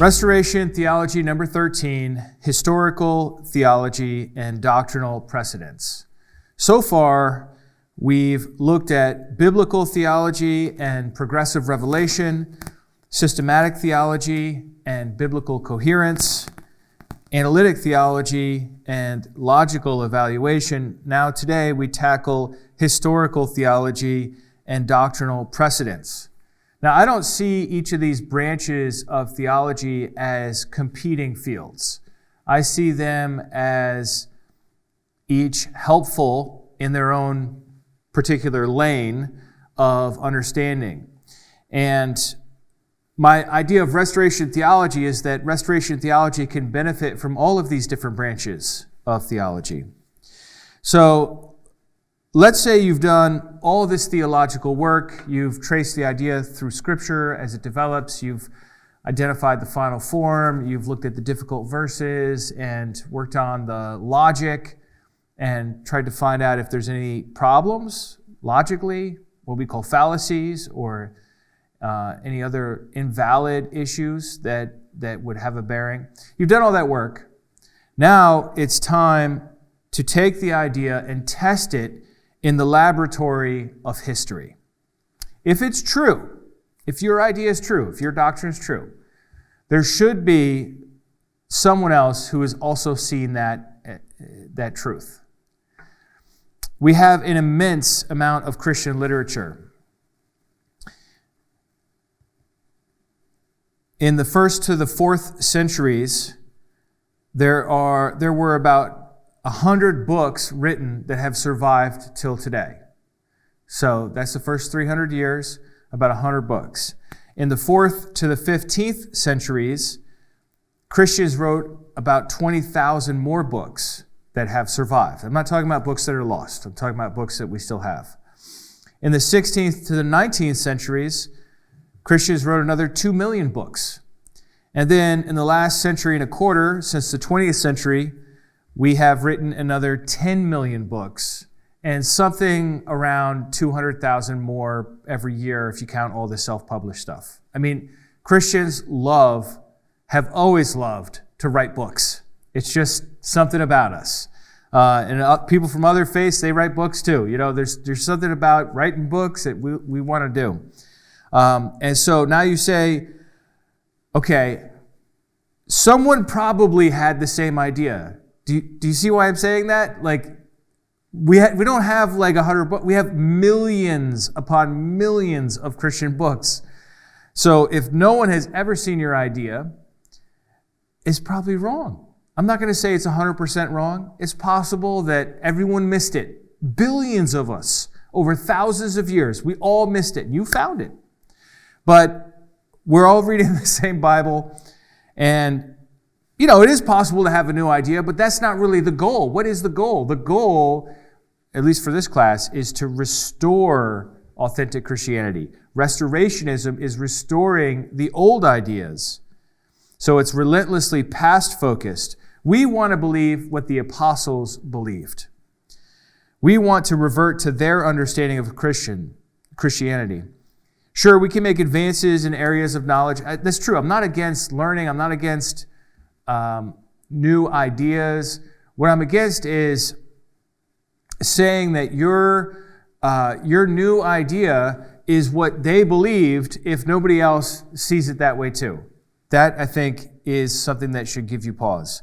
Restoration Theology number 13, Historical Theology and Doctrinal Precedents. So far, we've looked at biblical theology and progressive revelation, systematic theology and biblical coherence, analytic theology and logical evaluation. Now today we tackle historical theology and doctrinal precedents. Now, I don't see each of these branches of theology as competing fields. I see them as each helpful in their own particular lane of understanding. And my idea of restoration theology is that restoration theology can benefit from all of these different branches of theology. So, let's say you've done all this theological work, you've traced the idea through Scripture as it develops, you've identified the final form, you've looked at the difficult verses and worked on the logic and tried to find out if there's any problems logically, what we call fallacies, or any other invalid issues that would have a bearing. You've done all that work. Now it's time to take the idea and test it in the laboratory of history. If it's true, if your idea is true, if your doctrine is true, there should be someone else who has also seen that truth. We have an immense amount of Christian literature. In the 1st to the 4th centuries, there were about 100 books written that have survived till today. So that's the first 300 years, about 100 books. In the 4th to the 15th centuries, Christians wrote about 20,000 more books that have survived. I'm not talking about books that are lost. I'm talking about books that we still have. In the 16th to the 19th centuries, Christians wrote another 2 million books. And then in the last century and a quarter, since the 20th century, we have written another 10 million books and something around 200,000 more every year if you count all the self-published stuff. I mean, Christians have always loved to write books. It's just something about us. And people from other faiths, they write books too. You know, there's something about writing books that we want to do. And so now you say, okay, someone probably had the same idea. Do you see why I'm saying that? Like, we don't have like 100 books. We have millions upon millions of Christian books. So if no one has ever seen your idea, it's probably wrong. I'm not going to say it's 100% wrong. It's possible that everyone missed it. Billions of us over thousands of years, we all missed it. You found it. But we're all reading the same Bible, and you know, it is possible to have a new idea, but that's not really the goal. What is the goal? The goal, at least for this class, is to restore authentic Christianity. Restorationism is restoring the old ideas. So it's relentlessly past-focused. We want to believe what the apostles believed. We want to revert to their understanding of Christianity. Sure, we can make advances in areas of knowledge. That's true. I'm not against learning. I'm not against new ideas. What I'm against is saying that your new idea is what they believed if nobody else sees it that way too. That, I think, is something that should give you pause.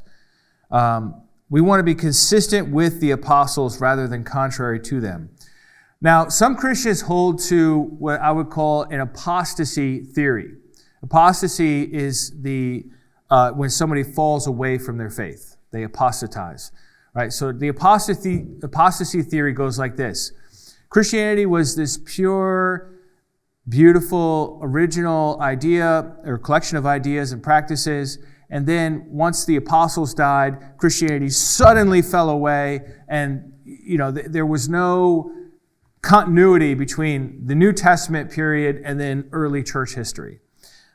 We want to be consistent with the apostles rather than contrary to them. Now, some Christians hold to what I would call an apostasy theory. Apostasy is when somebody falls away from their faith. They apostatize. Right? So the apostasy theory goes like this. Christianity was this pure, beautiful, original idea or collection of ideas and practices. And then once the apostles died, Christianity suddenly fell away. And, you know, there was no continuity between the New Testament period and then early church history.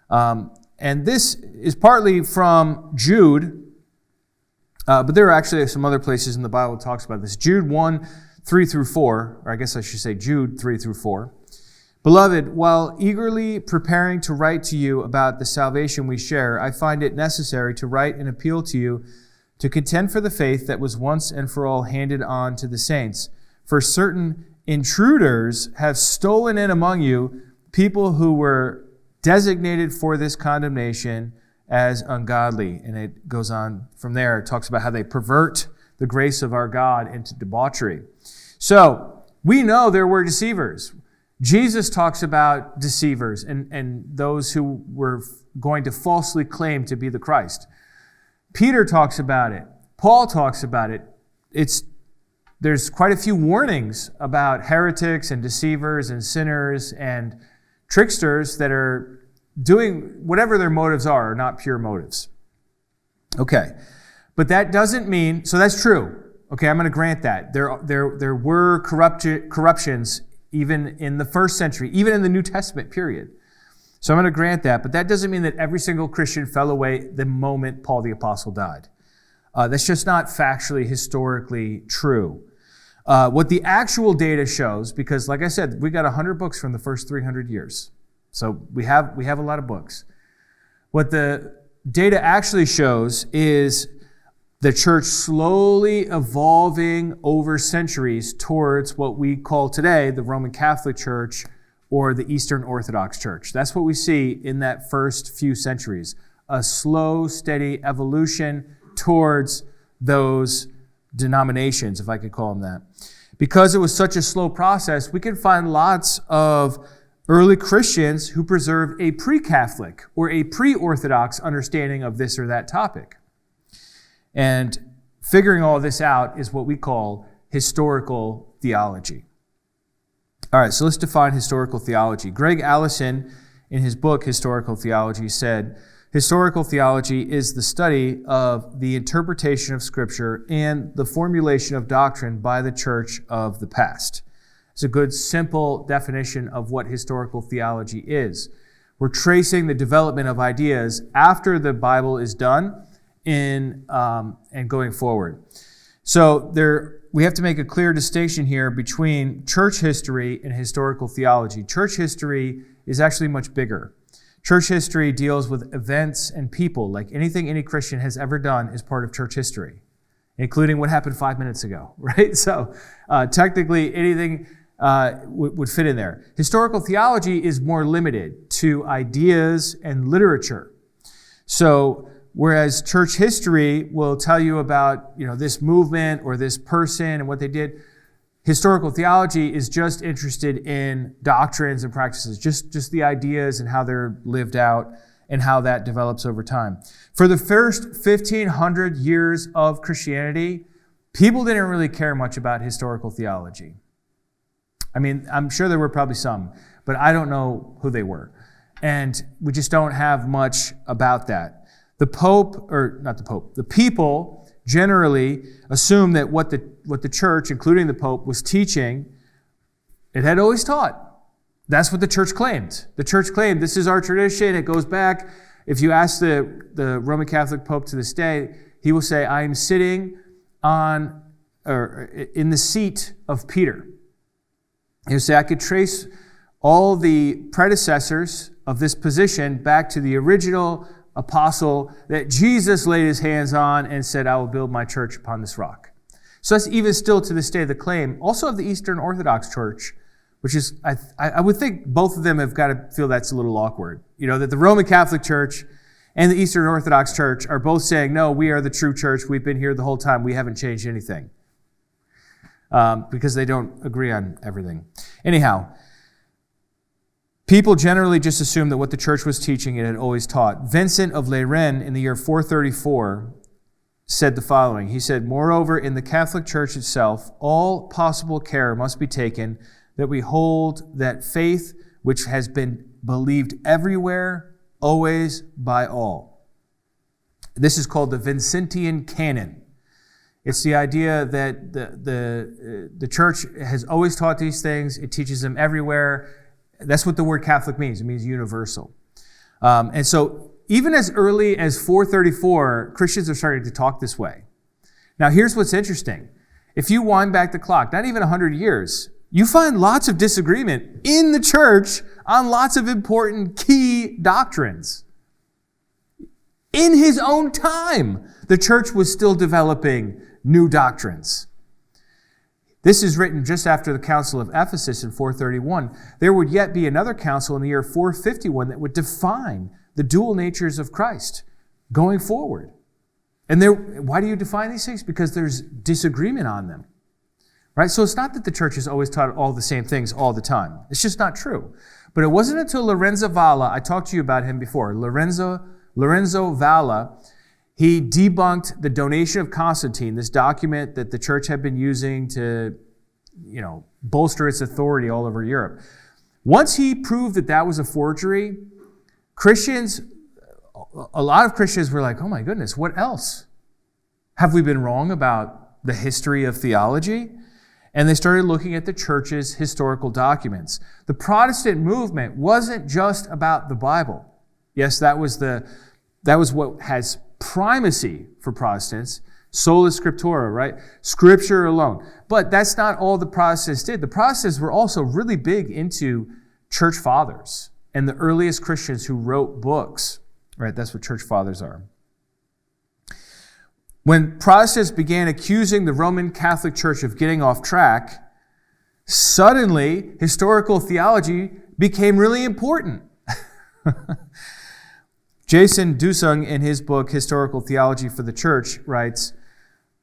And this is partly from Jude, but there are actually some other places in the Bible that talks about this. Jude 1, 3 through 4, or I guess I should say Jude 3 through 4. Beloved, while eagerly preparing to write to you about the salvation we share, I find it necessary to write and appeal to you to contend for the faith that was once and for all handed on to the saints. For certain intruders have stolen in among you people who were designated for this condemnation as ungodly. And it goes on from there. It talks about how they pervert the grace of our God into debauchery. So we know there were deceivers. Jesus talks about deceivers and those who were going to falsely claim to be the Christ. Peter talks about it. Paul talks about it. There's quite a few warnings about heretics and deceivers and sinners and tricksters that are doing whatever their motives are not pure motives. Okay, but that doesn't mean, so that's true. Okay, I'm going to grant that. There were corruptions even in the first century, even in the New Testament period. So I'm going to grant that, but that doesn't mean that every single Christian fell away the moment Paul the Apostle died. That's just not factually, historically true. What the actual data shows, because like I said, we got 100 books from the first 300 years. So we have a lot of books. What the data actually shows is the church slowly evolving over centuries towards what we call today the Roman Catholic Church or the Eastern Orthodox Church. That's what we see in that first few centuries. A slow, steady evolution towards those denominations, if I could call them that. Because it was such a slow process, we can find lots of early Christians who preserve a pre-Catholic or a pre-Orthodox understanding of this or that topic. And figuring all this out is what we call historical theology. All right, so let's define historical theology. Greg Allison, in his book, Historical Theology, said, historical theology is the study of the interpretation of Scripture and the formulation of doctrine by the church of the past. It's a good, simple definition of what historical theology is. We're tracing the development of ideas after the Bible is done and going forward. So we have to make a clear distinction here between church history and historical theology. Church history is actually much bigger. Church history deals with events and people, like anything any Christian has ever done is part of church history, including what happened 5 minutes ago, right? So technically anything would fit in there. Historical theology is more limited to ideas and literature. So whereas church history will tell you about, this movement or this person and what they did, historical theology is just interested in doctrines and practices, just the ideas and how they're lived out and how that develops over time. For the first 1,500 years of Christianity, people didn't really care much about historical theology. I mean, I'm sure there were probably some, but I don't know who they were. And we just don't have much about that. The people generally assume that what the church, including the Pope, was teaching, it had always taught. That's what the church claimed. The church claimed this is our tradition. It goes back. If you ask the Roman Catholic Pope to this day, he will say, I am sitting in the seat of Peter. He'll say, I could trace all the predecessors of this position back to the original apostle that Jesus laid his hands on and said, I will build my church upon this rock. So that's even still to this day the claim, also of the Eastern Orthodox Church, which is, I would think both of them have got to feel that's a little awkward. That the Roman Catholic Church and the Eastern Orthodox Church are both saying, no, we are the true church. We've been here the whole time. We haven't changed anything. Because they don't agree on everything. Anyhow, people generally just assume that what the church was teaching it had always taught. Vincent of Lerins in the year 434 said the following. He said, moreover, in the Catholic Church itself, all possible care must be taken that we hold that faith which has been believed everywhere, always, by all. This is called the Vincentian Canon. It's the idea that the church has always taught these things. It teaches them everywhere. That's what the word Catholic means. It means universal. And so even as early as 434, Christians are starting to talk this way. Now, here's what's interesting. If you wind back the clock, not even 100 years, you find lots of disagreement in the church on lots of important key doctrines. In his own time, the church was still developing new doctrines. This is written just after the Council of Ephesus in 431. There would yet be another council in the year 451 that would define the dual natures of Christ going forward. And why do you define these things? Because there's disagreement on them. Right? So it's not that the church has always taught all the same things all the time. It's just not true. But it wasn't until Lorenzo Valla, I talked to you about him before, Lorenzo Valla, he debunked the donation of Constantine, this document that the church had been using to, bolster its authority all over Europe. Once he proved that that was a forgery, a lot of Christians were like, oh my goodness, what else? Have we been wrong about the history of theology? And they started looking at the church's historical documents. The Protestant movement wasn't just about the Bible. Yes, that was what has primacy for Protestants, sola scriptura, right? Scripture alone. But that's not all the Protestants did. The Protestants were also really big into church fathers and the earliest Christians who wrote books, right? That's what church fathers are. When Protestants began accusing the Roman Catholic Church of getting off track, suddenly historical theology became really important. Jason Dusung, in his book, Historical Theology for the Church, writes,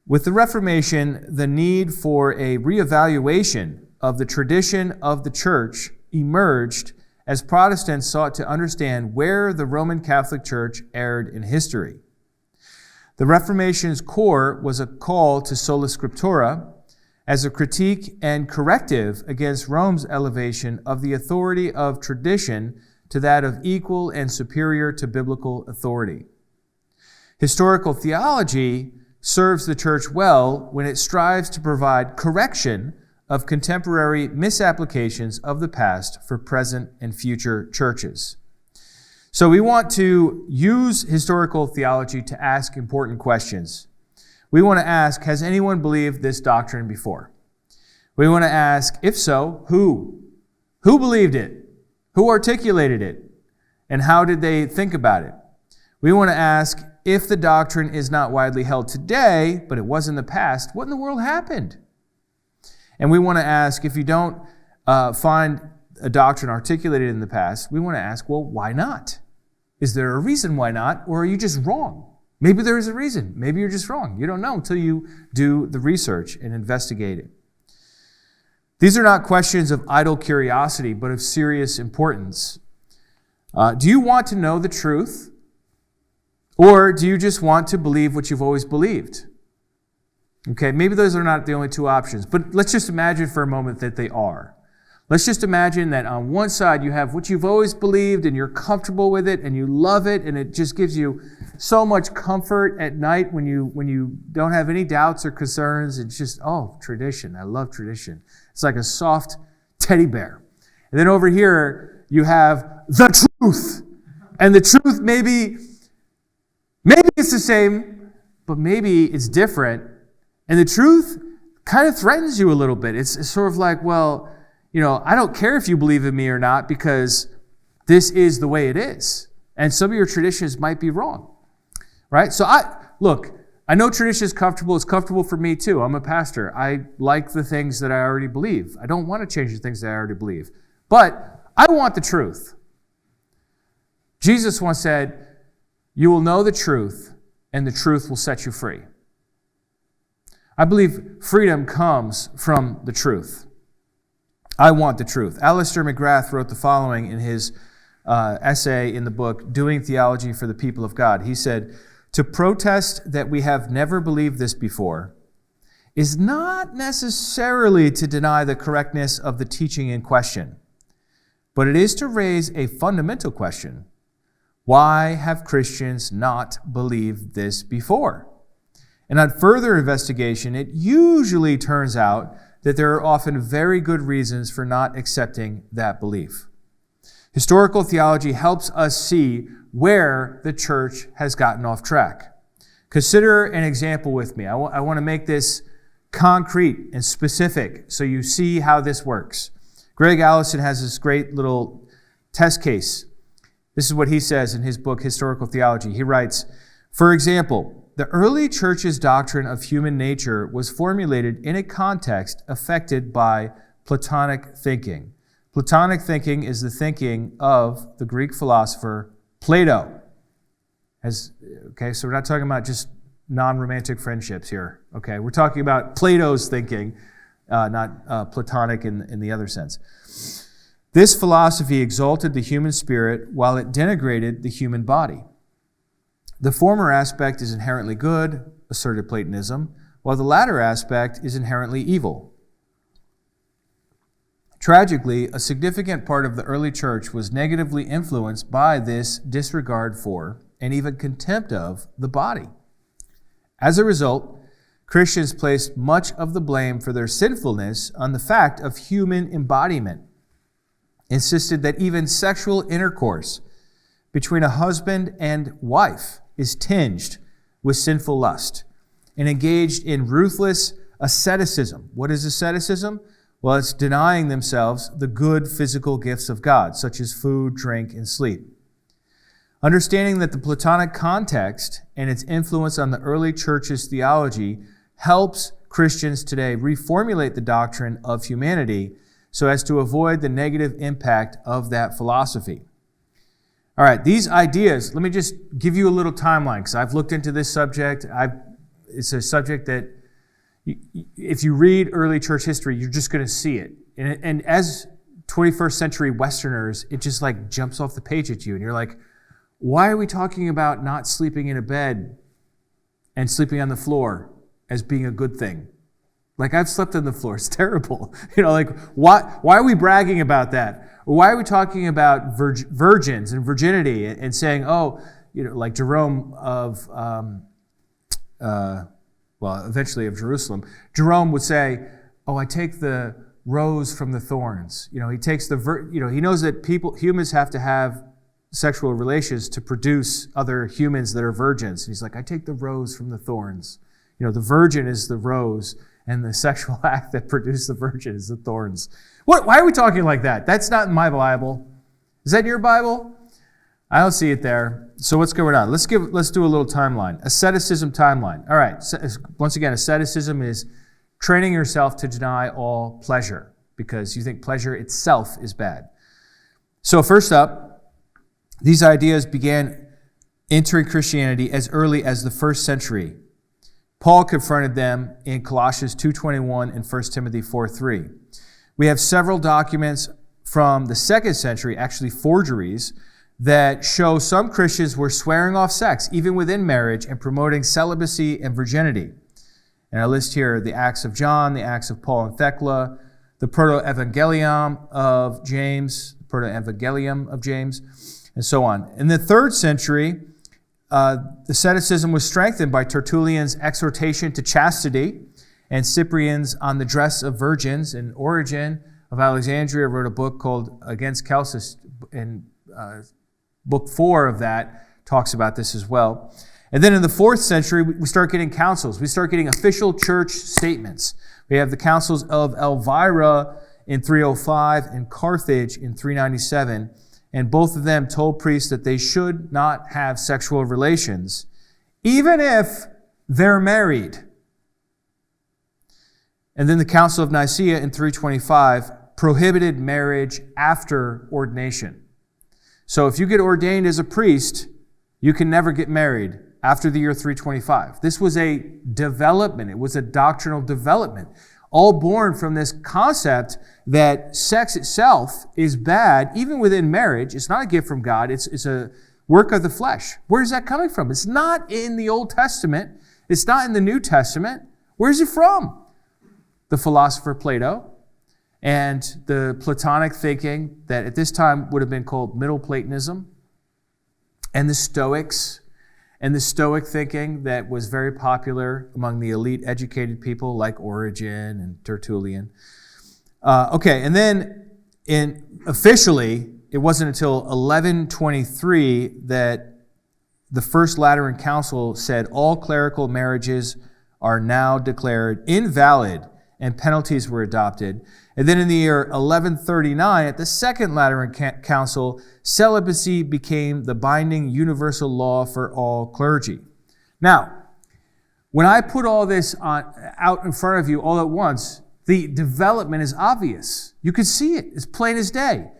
with the Reformation, the need for a reevaluation of the tradition of the church emerged as Protestants sought to understand where the Roman Catholic Church erred in history. The Reformation's core was a call to sola scriptura as a critique and corrective against Rome's elevation of the authority of tradition to that of equal and superior to biblical authority. Historical theology serves the church well when it strives to provide correction of contemporary misapplications of the past for present and future churches. So we want to use historical theology to ask important questions. We want to ask, has anyone believed this doctrine before? We want to ask, if so, who? Who believed it? Who articulated it? And how did they think about it? We want to ask, if the doctrine is not widely held today, but it was in the past, what in the world happened? And we want to ask, if you don't find a doctrine articulated in the past, we want to ask, well, why not? Is there a reason why not, or are you just wrong? Maybe there is a reason. Maybe you're just wrong. You don't know until you do the research and investigate it. These are not questions of idle curiosity, but of serious importance. Do you want to know the truth, or do you just want to believe what you've always believed? Okay, maybe those are not the only two options, but let's just imagine for a moment that they are. Let's just imagine that on one side you have what you've always believed and you're comfortable with it and you love it and it just gives you so much comfort at night when you don't have any doubts or concerns. It's just, tradition. I love tradition. It's like a soft teddy bear. And then over here you have the truth. And the truth maybe it's the same, but maybe it's different. And the truth kind of threatens you a little bit. It's sort of like, well, I don't care if you believe in me or not because this is the way it is. And some of your traditions might be wrong, right? So I know tradition is comfortable. It's comfortable for me too. I'm a pastor. I like the things that I already believe. I don't want to change the things that I already believe. But I want the truth. Jesus once said, you will know the truth and the truth will set you free. I believe freedom comes from the truth. I want the truth. Alistair McGrath wrote the following in his essay in the book, Doing Theology for the People of God. He said, to protest that we have never believed this before is not necessarily to deny the correctness of the teaching in question, but it is to raise a fundamental question. Why have Christians not believed this before? And on further investigation, it usually turns out that there are often very good reasons for not accepting that belief. Historical theology helps us see where the church has gotten off track. Consider an example with me. I want to make this concrete and specific so you see how this works. Greg Allison has this great little test case. This is what he says in his book, Historical Theology. He writes, for example, the early church's doctrine of human nature was formulated in a context affected by Platonic thinking. Platonic thinking is the thinking of the Greek philosopher Plato. Okay, so we're not talking about just non-romantic friendships here. Okay, we're talking about Plato's thinking, not Platonic in the other sense. This philosophy exalted the human spirit while it denigrated the human body. The former aspect is inherently good, asserted Platonism, while the latter aspect is inherently evil. Tragically, a significant part of the early church was negatively influenced by this disregard for and even contempt of the body. As a result, Christians placed much of the blame for their sinfulness on the fact of human embodiment, insisted that even sexual intercourse between a husband and wife is tinged with sinful lust, and engaged in ruthless asceticism. What is asceticism? Well, it's denying themselves the good physical gifts of God, such as food, drink, and sleep. Understanding that the Platonic context and its influence on the early church's theology helps Christians today reformulate the doctrine of humanity so as to avoid the negative impact of that philosophy. All right, these ideas, let me just give you a little timeline because I've looked into this subject. It's a subject that if you read early church history, you're just going to see it. And as 21st century Westerners, it just like jumps off the page at you. And you're like, why are we talking about not sleeping in a bed and sleeping on the floor as being a good thing? Like, I've slept on the floor. It's terrible. Why are we bragging about that? Or why are we talking about virgins and virginity and saying, like Jerome of, eventually of Jerusalem, Jerome would say, I take the rose from the thorns. He takes he knows that humans have to have sexual relations to produce other humans that are virgins. And he's like, I take the rose from the thorns. The virgin is the rose, and the sexual act that produced the virgin is the thorns. Why are we talking like that? That's not in my Bible. Is that in your Bible? I don't see it there. So what's going on? Let's do a little timeline. Asceticism timeline. All right. Once again, asceticism is training yourself to deny all pleasure because you think pleasure itself is bad. So first up, these ideas began entering Christianity as early as the first century. Paul confronted them in Colossians 2:21 and 1 Timothy 4:3. We have several documents from the second century, actually forgeries, that show some Christians were swearing off sex, even within marriage, and promoting celibacy and virginity. And I list here the Acts of John, the Acts of Paul and Thecla, the Proto-Evangelium of James, and so on. In the third century, asceticism was strengthened by Tertullian's exhortation to chastity and Cyprian's on the dress of virgins. And Origen of Alexandria wrote a book called Against Celsus, and book 4 of that talks about this as well. And then in the 4th century, we start getting councils. We start getting official church statements. We have the councils of Elvira in 305 and Carthage in 397. And both of them told priests that they should not have sexual relations, even if they're married. And then the Council of Nicaea in 325 prohibited marriage after ordination. So if you get ordained as a priest, you can never get married after the year 325. This was a development. It was a doctrinal development, all born from this concept that sex itself is bad, even within marriage. It's not a gift from God. It's a work of the flesh. Where is that coming from? It's not in the Old Testament. It's not in the New Testament. Where's it from? The philosopher Plato and the Platonic thinking that at this time would have been called Middle Platonism, and the Stoics, and the Stoic thinking that was very popular among the elite educated people like Origen and Tertullian. And then officially, it wasn't until 1123 that the First Lateran Council said all clerical marriages are now declared invalid, and penalties were adopted. And then in the year 1139, at the Second Lateran Council, celibacy became the binding universal law for all clergy. Now, when I put all this out in front of you all at once, the development is obvious. You can see it. It's plain as day.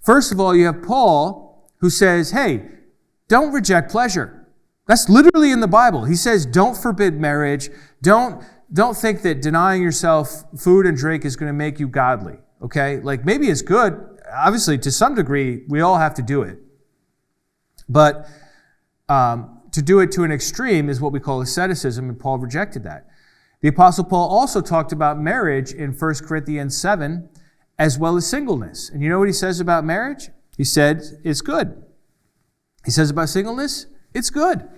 First of all, you have Paul, who says, hey, don't reject pleasure. That's literally in the Bible. He says, don't forbid marriage. Don't think that denying yourself food and drink is going to make you godly, okay? Like, maybe it's good. Obviously, to some degree, we all have to do it. But to do it to an extreme is what we call asceticism, and Paul rejected that. The Apostle Paul also talked about marriage in 1 Corinthians 7, as well as singleness. And you know what he says about marriage? He said, it's good. He says about singleness, it's good.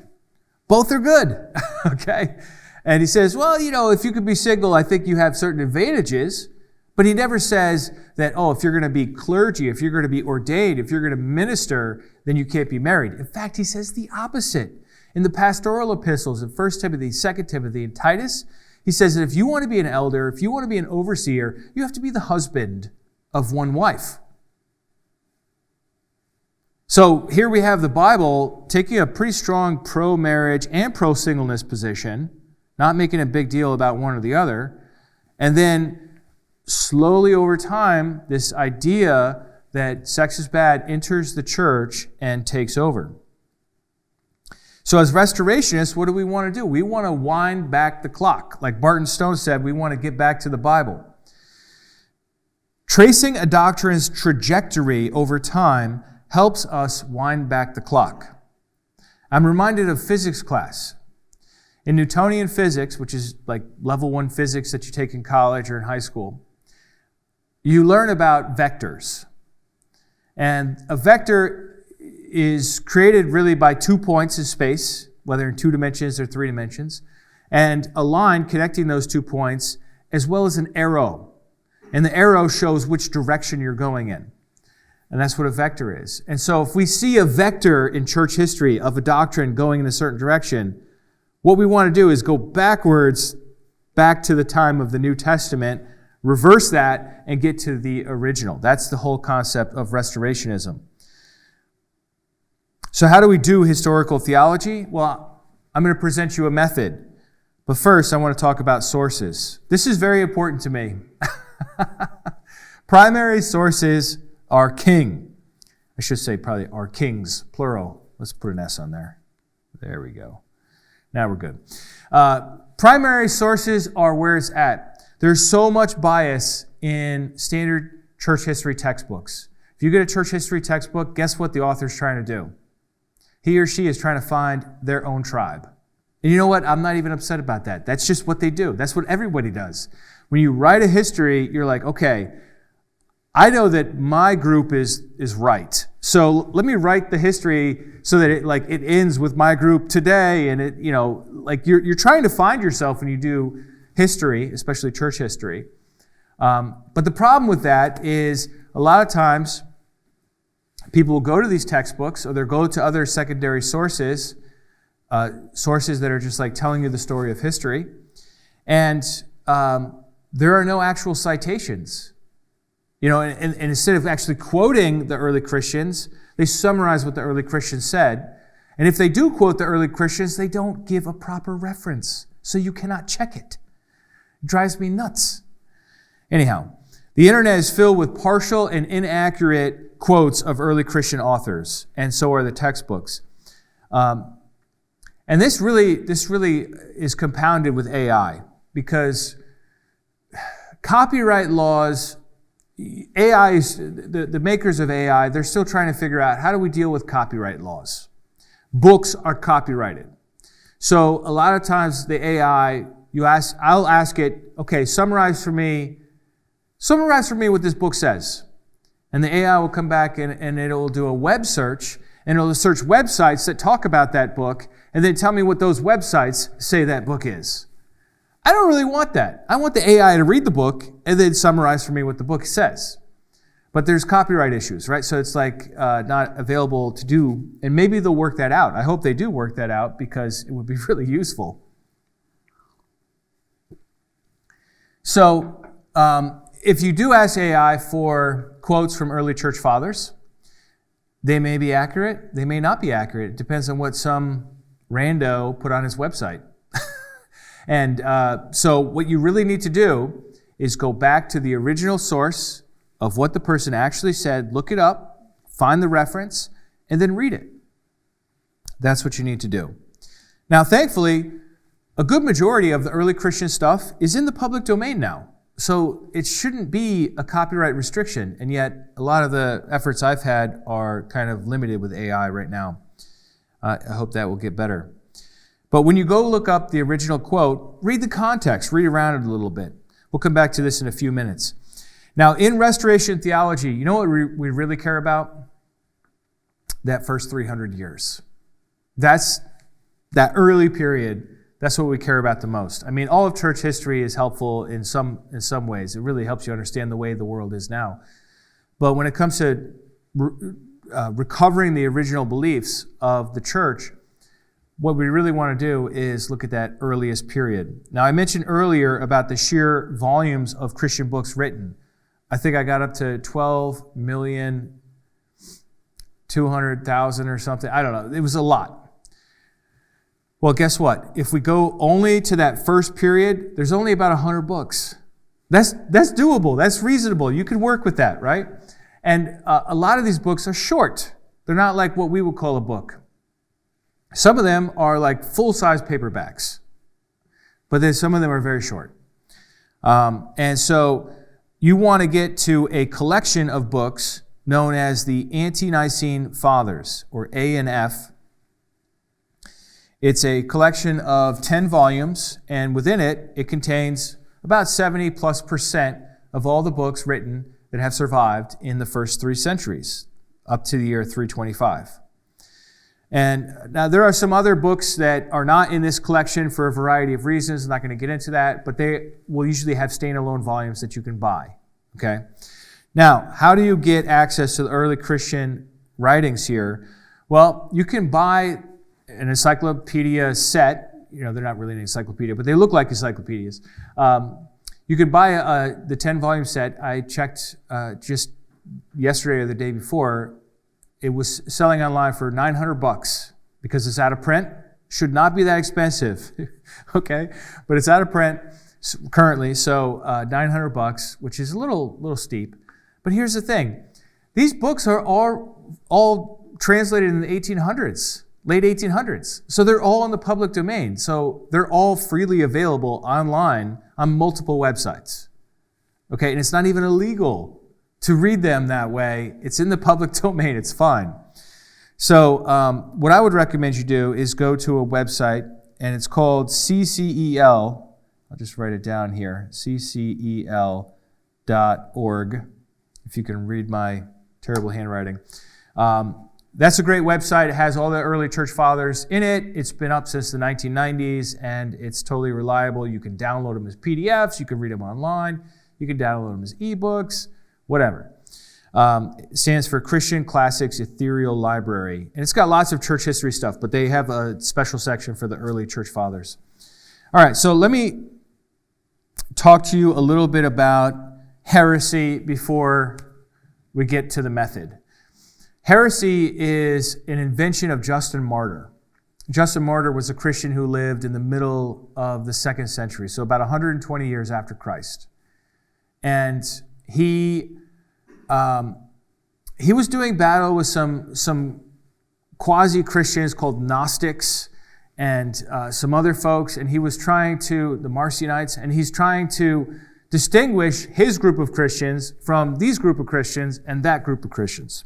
Both are good, okay? And he says, well, if you could be single, I think you have certain advantages. But he never says that, if you're going to be clergy, if you're going to be ordained, if you're going to minister, then you can't be married. In fact, he says the opposite. In the pastoral epistles in 1 Timothy, 2 Timothy, and Titus, he says that if you want to be an elder, if you want to be an overseer, you have to be the husband of one wife. So here we have the Bible taking a pretty strong pro-marriage and pro-singleness position, not making a big deal about one or the other. And then slowly over time, this idea that sex is bad enters the church and takes over. So as restorationists, what do we want to do? We want to wind back the clock. Like Barton Stone said, we want to get back to the Bible. Tracing a doctrine's trajectory over time helps us wind back the clock. I'm reminded of physics class. In Newtonian physics, which is like level 1 physics that you take in college or in high school, you learn about vectors. And a vector is created really by 2 points in space, whether in 2 dimensions or 3 dimensions, and a line connecting those 2 points, as well as an arrow. And the arrow shows which direction you're going in. And that's what a vector is. And so if we see a vector in church history of a doctrine going in a certain direction, what we want to do is go backwards, back to the time of the New Testament, reverse that, and get to the original. That's the whole concept of restorationism. So how do we do historical theology? Well, I'm going to present you a method. But first, I want to talk about sources. This is very important to me. Primary sources are king. I should say probably are kings, plural. Let's put an S on there. There we go. Now we're good. Primary sources are where it's at. There's so much bias in standard church history textbooks. If you get a church history textbook, guess what the author's trying to do? He or she is trying to find their own tribe. And you know what? I'm not even upset about that. That's just what they do. That's what everybody does. When you write a history, you're like, okay, I know that my group is right. So let me write the history so that it ends with my group today. And you're trying to find yourself when you do history, especially church history. But the problem with that is a lot of times people will go to these textbooks or they'll go to other secondary sources, sources that are just like telling you the story of history. And there are no actual citations. And instead of actually quoting the early Christians, they summarize what the early Christians said. And if they do quote the early Christians, they don't give a proper reference. So you cannot check it. It drives me nuts. Anyhow, the internet is filled with partial and inaccurate quotes of early Christian authors, and so are the textbooks. And this really is compounded with AI, because copyright laws, the makers of AI, they're still trying to figure out how do we deal with copyright laws. Books are copyrighted. So a lot of times the AI, I'll ask it, okay, summarize for me what this book says. And the AI will come back and it will do a web search, and it'll search websites that talk about that book, and then tell me what those websites say that book is. I don't really want that. I want the AI to read the book and then summarize for me what the book says. But there's copyright issues, right? So it's not available to do, and maybe they'll work that out. I hope they do work that out, because it would be really useful. So if you do ask AI for quotes from early church fathers, they may be accurate, they may not be accurate. It depends on what some rando put on his website. And so what you really need to do is go back to the original source of what the person actually said, look it up, find the reference, and then read it. That's what you need to do. Now, thankfully, a good majority of the early Christian stuff is in the public domain now. So it shouldn't be a copyright restriction, and yet a lot of the efforts I've had are kind of limited with AI right now. I hope that will get better. But when you go look up the original quote, read the context, read around it a little bit. We'll come back to this in a few minutes. Now, in Restoration theology, you know what we really care about? That first 300 years. That's that early period. That's what we care about the most. I mean, all of church history is helpful in some ways. It really helps you understand the way the world is now. But when it comes to recovering the original beliefs of the church, what we really want to do is look at that earliest period. Now, I mentioned earlier about the sheer volumes of Christian books written. I think I got up to 12,200,000 or something. I don't know. It was a lot. Well, guess what? If we go only to that first period, there's only about 100 books. That's doable. That's reasonable. You can work with that, right? And a lot of these books are short. They're not like what we would call a book. Some of them are like full-size paperbacks, but then some of them are very short. And so you want to get to a collection of books known as the Ante-Nicene Fathers, or A&F. It's a collection of 10 volumes, and within it, it contains about 70+% of all the books written that have survived in the first 3 centuries, up to the year 325. And now there are some other books that are not in this collection for a variety of reasons. I'm not going to get into that, but they will usually have standalone volumes that you can buy. Okay? Now, how do you get access to the early Christian writings here? Well, you can buy an encyclopedia set. You know, they're not really an encyclopedia, but they look like encyclopedias. You can buy the 10-volume set. I checked just yesterday or the day before. It was selling online for $900 because it's out of print. Should not be that expensive, okay? But it's out of print currently, so $900, which is a little steep. But here's the thing: these books are all translated in the 1800s, late 1800s. So they're all in the public domain. So they're all freely available online on multiple websites. Okay, and it's not even illegal to read them that way. It's in the public domain. It's fine. So what I would recommend you do is go to a website, and it's called CCEL. I'll just write it down here, ccel.org, if you can read my terrible handwriting. That's a great website. It has all the early church fathers in it. It's been up since the 1990s, and it's totally reliable. You can download them as PDFs. You can read them online. You can download them as ebooks. Whatever. It stands for Christian Classics Ethereal Library. And it's got lots of church history stuff, but they have a special section for the early church fathers. All right, so let me talk to you a little bit about heresy before we get to the method. Heresy is an invention of Justin Martyr. Justin Martyr was a Christian who lived in the middle of the 2nd century, so about 120 years after Christ. And he was doing battle with some quasi-Christians called Gnostics and some other folks, and he was trying to, the Marcionites, and he's trying to distinguish his group of Christians from these group of Christians and that group of Christians.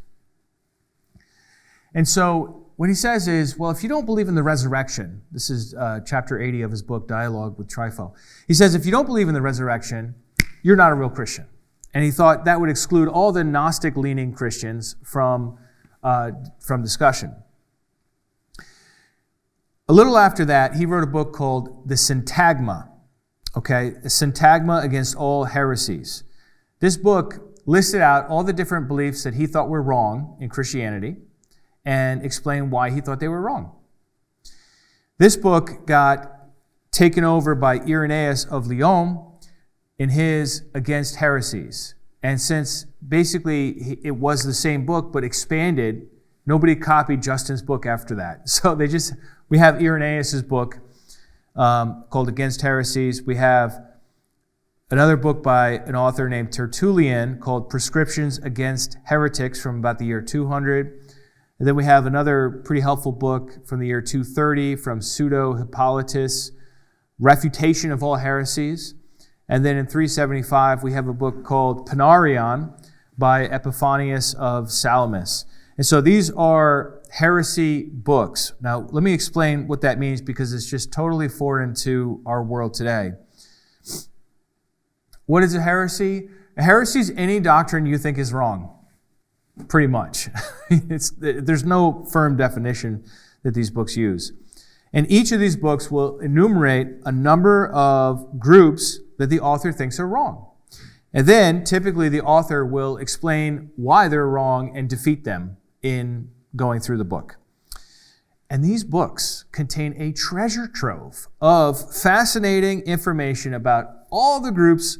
And so what he says is, well, if you don't believe in the resurrection, this is chapter 80 of his book, Dialogue with Trypho. He says, if you don't believe in the resurrection, you're not a real Christian. And he thought that would exclude all the Gnostic-leaning Christians from discussion. A little after that, he wrote a book called The Syntagma. Okay, a Syntagma Against All Heresies. This book listed out all the different beliefs that he thought were wrong in Christianity and explained why he thought they were wrong. This book got taken over by Irenaeus of Lyon, in his Against Heresies. And since basically it was the same book but expanded, nobody copied Justin's book after that. So we have Irenaeus' book called Against Heresies. We have another book by an author named Tertullian called Prescriptions Against Heretics from about the year 200. And then we have another pretty helpful book from the year 230 from Pseudo-Hippolytus, Refutation of All Heresies. And then in 375, we have a book called Panarion by Epiphanius of Salamis. And so these are heresy books. Now, let me explain what that means because it's just totally foreign to our world today. What is a heresy? A heresy is any doctrine you think is wrong, pretty much. There's no firm definition that these books use. And each of these books will enumerate a number of groups that the author thinks are wrong. And then, typically, the author will explain why they're wrong and defeat them in going through the book. And these books contain a treasure trove of fascinating information about all the groups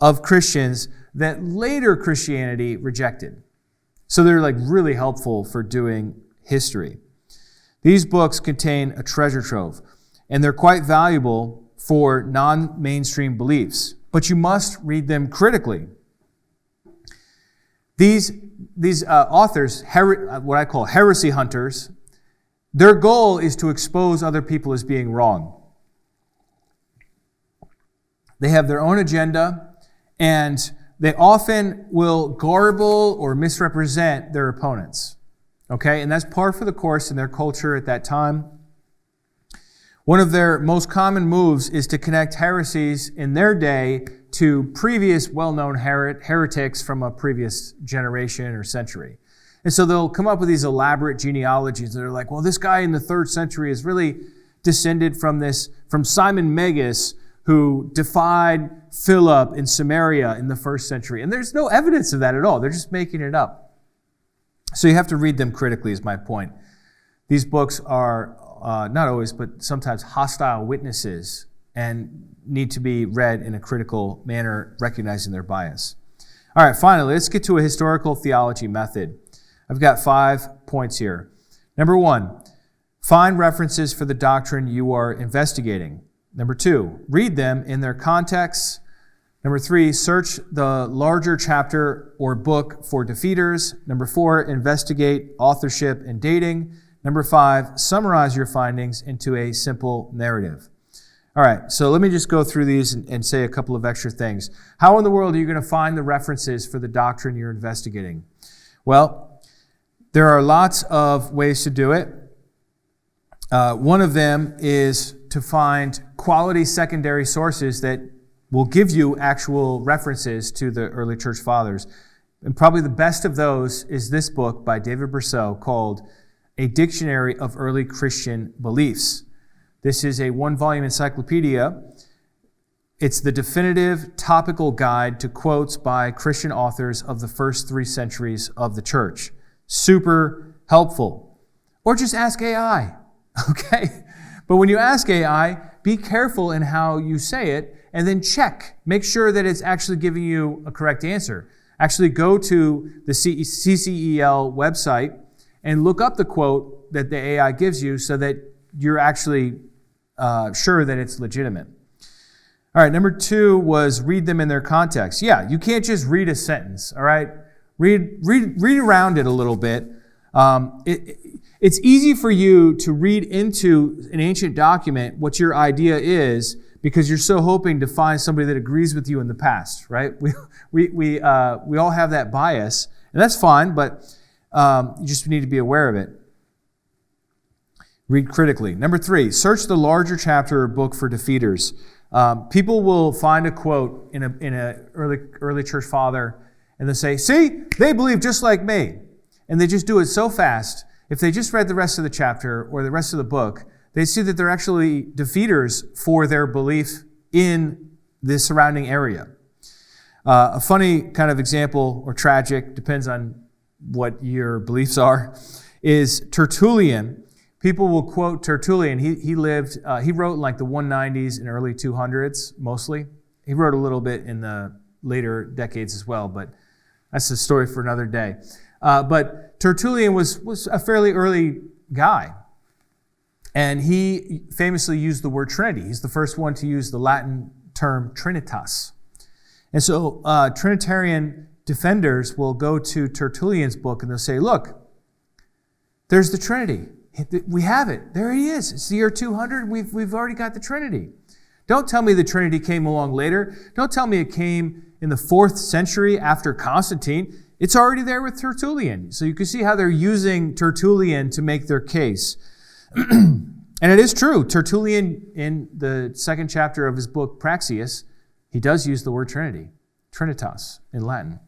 of Christians that later Christianity rejected. So they're really helpful for doing history. These books contain a treasure trove, and they're quite valuable for non-mainstream beliefs, but you must read them critically. These authors, what I call heresy hunters, their goal is to expose other people as being wrong. They have their own agenda, and they often will garble or misrepresent their opponents. Okay, and that's par for the course in their culture at that time. One of their most common moves is to connect heresies in their day to previous well-known heretics from a previous generation or century. And so they'll come up with these elaborate genealogies that are like, well, this guy in the 3rd century is really descended from Simon Magus, who defied Philip in Samaria in the 1st century. And there's no evidence of that at all. They're just making it up. So you have to read them critically, is my point. These books are not always, but sometimes hostile witnesses and need to be read in a critical manner, recognizing their bias. All right, finally, let's get to a historical theology method. I've got 5 points here. Number 1, find references for the doctrine you are investigating. Number 2, read them in their context. Number 3, search the larger chapter or book for defeaters. Number 4, investigate authorship and dating. Number 5, summarize your findings into a simple narrative. All right, so let me just go through these and say a couple of extra things. How in the world are you going to find the references for the doctrine you're investigating? Well, there are lots of ways to do it. One of them is to find quality secondary sources that will give you actual references to the early church fathers. And probably the best of those is this book by David Berceau called A Dictionary of Early Christian Beliefs. This is a 1-volume encyclopedia. It's the definitive topical guide to quotes by Christian authors of the first 3 centuries of the church. Super helpful. Or just ask AI, okay? But when you ask AI, be careful in how you say it, and then check. Make sure that it's actually giving you a correct answer. Actually go to the CCEL website and look up the quote that the AI gives you so that you're actually sure that it's legitimate. All right, number 2 was read them in their context. Yeah, you can't just read a sentence, all right? Read around it a little bit. It's easy for you to read into an ancient document what your idea is because you're so hoping to find somebody that agrees with you in the past, right? We all have that bias, and that's fine, but you just need to be aware of it. Read critically. Number 3, search the larger chapter or book for defeaters. People will find a quote in a early church father, and they'll say, see, they believe just like me. And they just do it so fast. If they just read the rest of the chapter or the rest of the book, they see that they're actually defeaters for their belief in the surrounding area. A funny kind of example, or tragic, depends on what your beliefs are, is Tertullian. People will quote Tertullian. He wrote in like the 190s and early 200s, mostly. He wrote a little bit in the later decades as well, but that's a story for another day. But Tertullian was a fairly early guy, and he famously used the word Trinity. He's the first one to use the Latin term Trinitas. And so Trinitarian defenders will go to Tertullian's book and they'll say, look, there's the Trinity. We have it. There he is. It's the year 200. We've already got the Trinity. Don't tell me the Trinity came along later. Don't tell me it came in the 4th century after Constantine. It's already there with Tertullian. So you can see how they're using Tertullian to make their case. And it is true. Tertullian, in the 2nd chapter of his book, Praxeus, he does use the word Trinity, Trinitas in Latin.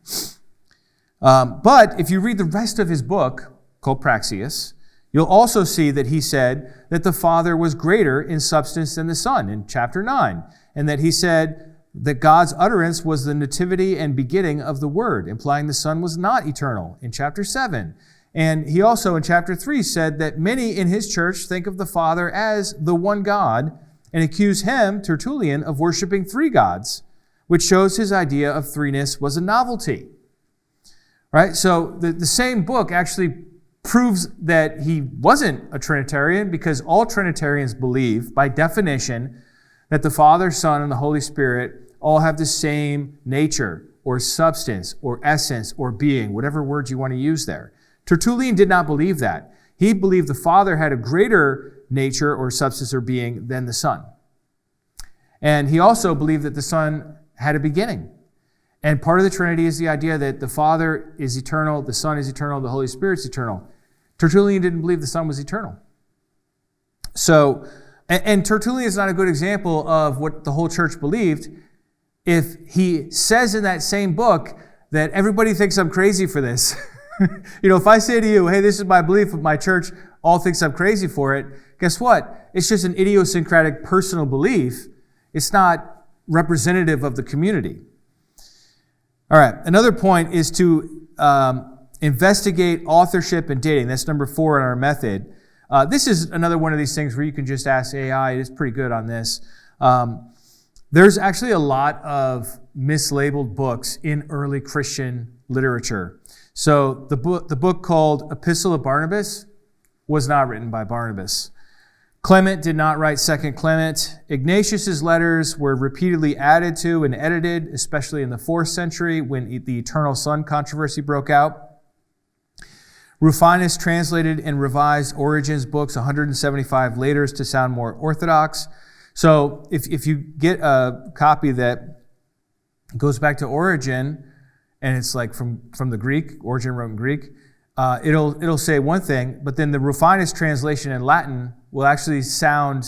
But if you read the rest of his book, called Praxeus, you'll also see that he said that the Father was greater in substance than the Son in chapter 9, and that he said that God's utterance was the nativity and beginning of the Word, implying the Son was not eternal in chapter 7. And he also in chapter 3 said that many in his church think of the Father as the one God and accuse him, Tertullian, of worshiping 3 gods, which shows his idea of threeness was a novelty. Right? So the same book actually proves that he wasn't a Trinitarian, because all Trinitarians believe, by definition, that the Father, Son, and the Holy Spirit all have the same nature or substance or essence or being, whatever word you want to use there. Tertullian did not believe that. He believed the Father had a greater nature or substance or being than the Son. And he also believed that the Son had a beginning. And part of the Trinity is the idea that the Father is eternal, the Son is eternal, the Holy Spirit is eternal. Tertullian didn't believe the Son was eternal. So, and Tertullian is not a good example of what the whole church believed if he says in that same book that everybody thinks I'm crazy for this. If I say to you, hey, this is my belief, but my church all thinks I'm crazy for it, guess what? It's just an idiosyncratic personal belief. It's not representative of the community. All right, another point is to investigate authorship and dating. That's number 4 in our method. This is another one of these things where you can just ask AI. It is pretty good on this. There's actually a lot of mislabeled books in early Christian literature. So the book called Epistle of Barnabas was not written by Barnabas. Clement did not write 2nd Clement. Ignatius's letters were repeatedly added to and edited, especially in the 4th century when the Eternal Son controversy broke out. Rufinus translated and revised Origen's books 175 later to sound more orthodox. So if you get a copy that goes back to Origen, and it's like from the Greek, Origen wrote in Greek, it'll say one thing, but then the Rufinus translation in Latin will actually sound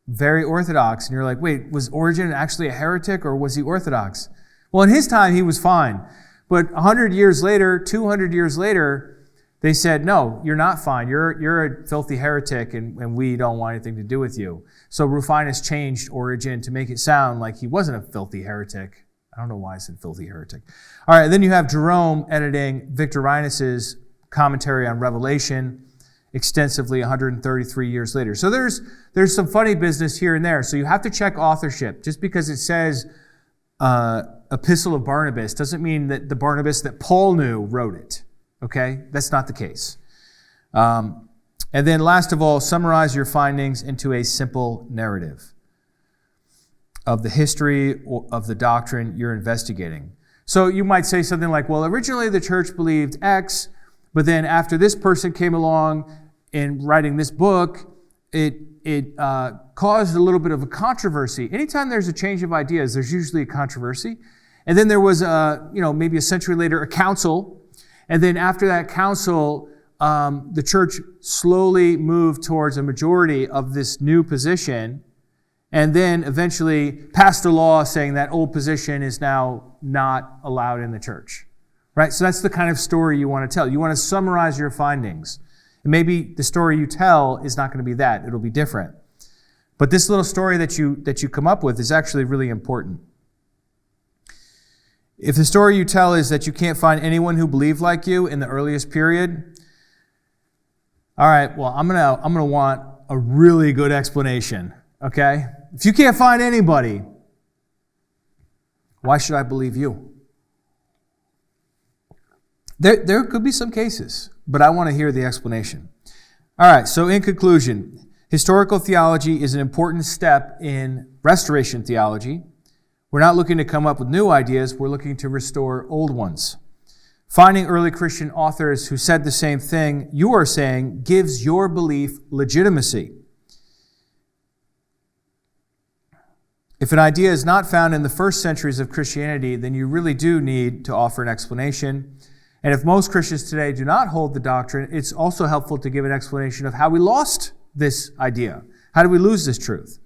very orthodox. And you're like, wait, was Origen actually a heretic or was he orthodox? Well, in his time, he was fine. But 100 years later, 200 years later, they said, no, you're not fine. You're a filthy heretic, and we don't want anything to do with you. So Rufinus changed Origen to make it sound like he wasn't a filthy heretic. I don't know why I said filthy heretic. All right, then you have Jerome editing Victorinus's commentary on Revelation extensively 133 years later. So there's some funny business here and there. So you have to check authorship. Just because it says Epistle of Barnabas doesn't mean that the Barnabas that Paul knew wrote it. Okay? That's not the case. And then last of all, summarize your findings into a simple narrative of the history of the doctrine you're investigating. So you might say something like, well, originally the church believed X, but then after this person came along in writing this book, it caused a little bit of a controversy. Anytime there's a change of ideas, there's usually a controversy. And then there was, maybe a century later, a council. And then after that council, the church slowly moved towards a majority of this new position, and then eventually passed a law saying that old position is now not allowed in the church. Right? So that's the kind of story you want to tell. You want to summarize your findings. And maybe the story you tell is not going to be that. It'll be different. But this little story that you come up with is actually really important. If the story you tell is that you can't find anyone who believed like you in the earliest period, all right, well, I'm gonna want a really good explanation, okay? If you can't find anybody, Why should I believe you? There could be some cases, but I want to hear the explanation. All right, so in conclusion, historical theology is an important step in restoration theology. We're not looking to come up with new ideas, we're looking to restore old ones. Finding early Christian authors who said the same thing you are saying gives your belief legitimacy. If an idea is not found in the first centuries of Christianity, then you really do need to offer an explanation. And if most Christians today do not hold the doctrine, it's also helpful to give an explanation of how we lost this idea. How did we lose this truth?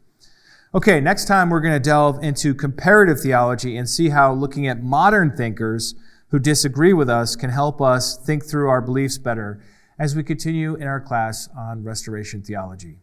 Okay, next time we're going to delve into comparative theology and see how looking at modern thinkers who disagree with us can help us think through our beliefs better as we continue in our class on restoration theology.